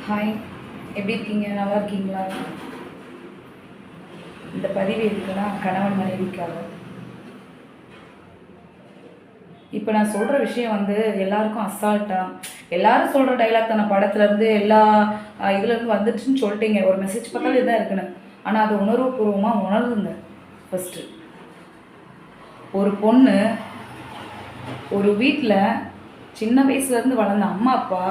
Hi, எப்படி இருக்கீங்க? நல்லா இருக்கீங்களா? இந்த பதிவு எதுக்குன்னா கணவன் மனைவிக்காக. இப்போ நான் சொல்கிற விஷயம் எல்லாருக்கும் அசால்ட்டாக எல்லாரும் சொல்கிற டைலாக் தானே. படத்துலேருந்து எல்லா இதுலேருந்து வந்துடுச்சுன்னு சொல்லிட்டீங்க. ஒரு மெசேஜ் பார்த்தாலும் இதுதான் இருக்குன்னு. ஆனால் அது உணர்வுபூர்வமாக உணருதுங்க. ஃபஸ்ட்டு ஒரு பொண்ணு ஒரு வீட்டில் சின்ன வயசுலேருந்து வளர்ந்த அம்மா அப்பா,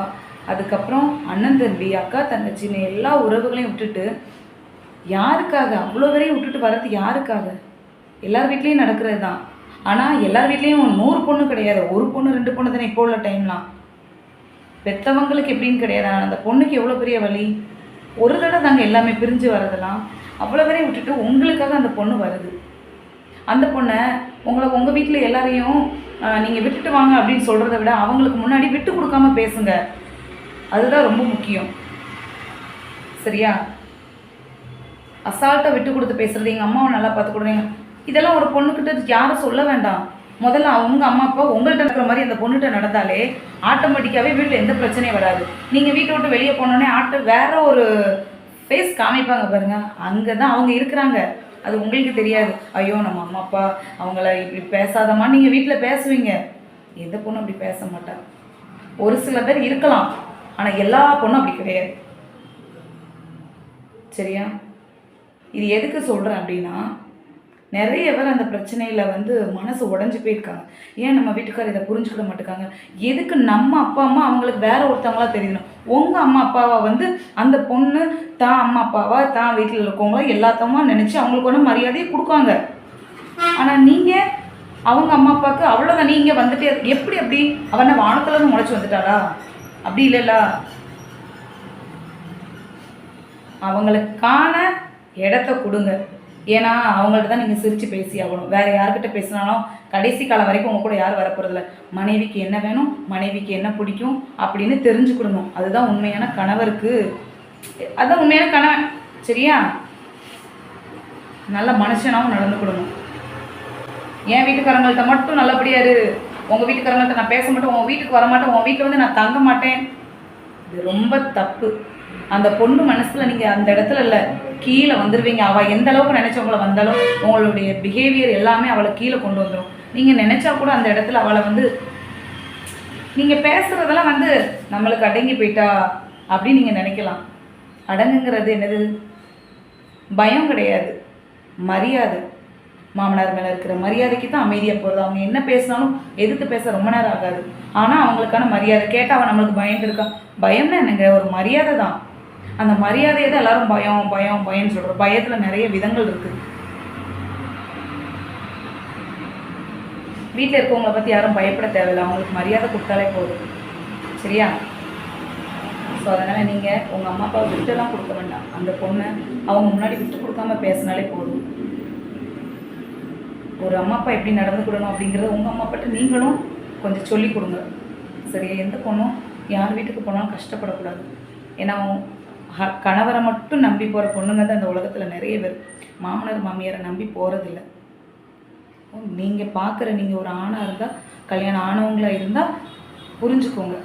அதுக்கப்புறம் அண்ணன் தம்பி, அக்கா தங்கச்சின்னு எல்லா உறவுகளையும் விட்டுட்டு யாருக்காக அவ்வளோ வரையும் விட்டுட்டு வர்றது? யாருக்காக? எல்லார் வீட்லேயும் நடக்கிறது தான். ஆனால் எல்லார் வீட்லேயும் 100 பொண்ணு கிடையாது. ஒரு பொண்ணு 2 பொண்ணு தானே இப்போ உள்ள டைம்லாம். பெற்றவங்களுக்கு எப்படின்னு கிடையாது. ஆனால் அந்த பொண்ணுக்கு எவ்வளோ பெரிய வலி. ஒரு தடவை தாங்க எல்லாமே பிரிஞ்சு வரதெல்லாம். அவ்வளோ வரையும் விட்டுட்டு உங்களுக்காக அந்த பொண்ணு வருது. அந்த பொண்ணை உங்கள் வீட்டில் எல்லாரையும் நீங்கள் விட்டுட்டு வாங்க அப்படின்னு சொல்கிறத விட அவங்களுக்கு முன்னாடி விட்டு கொடுக்காம பேசுங்க. அதுதான் ரொம்ப முக்கியம். சரியா? அசால்ட்டாக விட்டு கொடுத்து பேசுகிறது, எங்கள் அம்மாவை நல்லா பார்த்துக்கிடுறீங்க, இதெல்லாம் ஒரு பொண்ணுக்கிட்ட யாரும் சொல்ல வேண்டாம். முதல்ல அவங்க அம்மா அப்பா உங்கள்கிட்ட இருக்கிற மாதிரி அந்த பொண்ணுகிட்ட நடந்தாலே ஆட்டோமேட்டிக்காகவே வீட்டில் எந்த பிரச்சனையும் வராது. நீங்கள் வீட்டை விட்டு வெளியே போனோடனே வேற ஒரு ஃபேஸ் காமிப்பாங்க பாருங்க, அங்கே தான் அவங்க இருக்கிறாங்க. அது உங்களுக்கு தெரியாது. ஐயோ நம்ம அம்மா அப்பா அவங்கள இப்படி பேசாதம்மா நீங்கள் வீட்டில் பேசுவீங்க. எந்த பொண்ணும் அப்படி பேச மாட்டாங்க. ஒரு சில பேர் இருக்கலாம், ஆனால் எல்லா பொண்ணும் அப்படி கிடையாது. சரியா? இது எதுக்கு சொல்கிறேன் அப்படின்னா, நிறைய பேர் அந்த பிரச்சனையில் மனசு உடஞ்சி போயிருக்காங்க. ஏன் நம்ம வீட்டுக்காரர் இதை புரிஞ்சுக்கிட மாட்டேங்காங்க? எதுக்கு நம்ம அப்பா அம்மா அவங்களுக்கு வேற ஒருத்தவங்களா தெரியணும்? உங்கள் அம்மா அப்பாவை அந்த பொண்ணு தான் அம்மா அப்பாவா தான் வீட்டில் இருக்கவங்களா எல்லாத்தமா நினச்சி அவங்களுக்கு ஒன்றும் மரியாதையை கொடுக்காங்க. ஆனால் நீங்கள் அவங்க அம்மா அப்பாவுக்கு அவ்வளோதான். நீங்கள் வந்துட்டே எப்படி அப்படி அவனை வானத்துலேருந்து முளைச்சி வந்துட்டாளா? அப்படி இல்லைல்ல. அவங்களுக்கான இடத்த கொடுங்க. ஏன்னா அவங்கள்ட்ட தான் நீங்கள் சிரித்து பேசி ஆகணும். வேறு யார்கிட்ட பேசினாலும் கடைசி காலம் வரைக்கும் உங்கள் கூட யாரும் வரப்போகிறதில்ல. மனைவிக்கு என்ன வேணும், மனைவிக்கு என்ன பிடிக்கும் அப்படின்னு தெரிஞ்சுக்கிடணும். அதுதான் உண்மையான கணவருக்கு, அதுதான் உண்மையான கணவன். சரியா? நல்ல மனுஷனாகவும் நடந்துக்கிடணும். என் வீட்டுக்காரங்கள்ட்ட மட்டும் நல்லபடியா இரு, உங்கள் வீட்டுக்காரங்கள்ட்ட நான் பேச மாட்டேன், உங்கள் வீட்டுக்கு வரமாட்டேன், உங்கள் வீட்டில் நான் தங்க மாட்டேன், இது ரொம்ப தப்பு. அந்த பொண்ணு மனசில் நீங்கள் அந்த இடத்துல இல்லை, கீழே வந்துடுவீங்க. அவள் எந்த அளவுக்கு நினச்சவங்களை வந்தாலும் உங்களுடைய பிஹேவியர் எல்லாமே அவளை கீழே கொண்டு வந்துடும். நீங்கள் நினச்சா கூட அந்த இடத்துல அவளை நீங்கள் பேசுகிறதெல்லாம் நம்மளுக்கு அடங்கி போயிட்டா அப்படின்னு நீங்கள் நினைக்கலாம். அடங்குங்கிறது என்னது? பயம் கிடையாது, மரியாதை. மாமனார் மேலே இருக்கிற மரியாதைக்கு தான் அமைதியாக போகிறது. அவங்க என்ன பேசினாலும் எதிர்த்து பேச ரொம்ப நேரம் ஆகாது. ஆனால் அவங்களுக்கான மரியாதை கேட்டால் அவன் நம்மளுக்கு பயந்து இருக்கான். பயம்னா என்னங்க? ஒரு மரியாதை தான். அந்த மரியாதையை தான் எல்லாரும் பயம் பயம் பயம்னு சொல்கிறோம். பயத்தில் நிறைய விதங்கள் இருக்குது. வீட்டில் இருக்கவங்களை பற்றி யாரும் பயப்பட தேவையில்லை. அவங்களுக்கு மரியாதை கொடுத்தாலே போதும். சரியா? ஸோ அதனால் நீங்கள் உங்கள் அம்மா அப்பாவை விட்டுலாம் கொடுக்க வேண்டாம். அந்த பொண்ணை அவங்க முன்னாடி விட்டு கொடுக்காம பேசினாலே போதும். ஒரு அம்மா அப்பா எப்படி நடந்துக்கிடணும் அப்படிங்கிறத உங்கள் அம்மா அப்பாட்ட நீங்களும் கொஞ்சம் சொல்லி கொடுங்க. சரியா? எந்த பொண்ணும் யார் வீட்டுக்கு போனாலும் கஷ்டப்படக்கூடாது. ஏன்னா கணவரை மட்டும் நம்பி போகிற பொண்ணுங்க தான் இந்த உலகத்தில் நிறைய பேர். மாமனார் மாமியாரை நம்பி போகிறதில்ல. நீங்கள் பார்க்குற நீங்கள் ஒரு ஆணாக இருந்தால், கல்யாணம் ஆனவங்களாக இருந்தால் புரிஞ்சுக்கோங்க.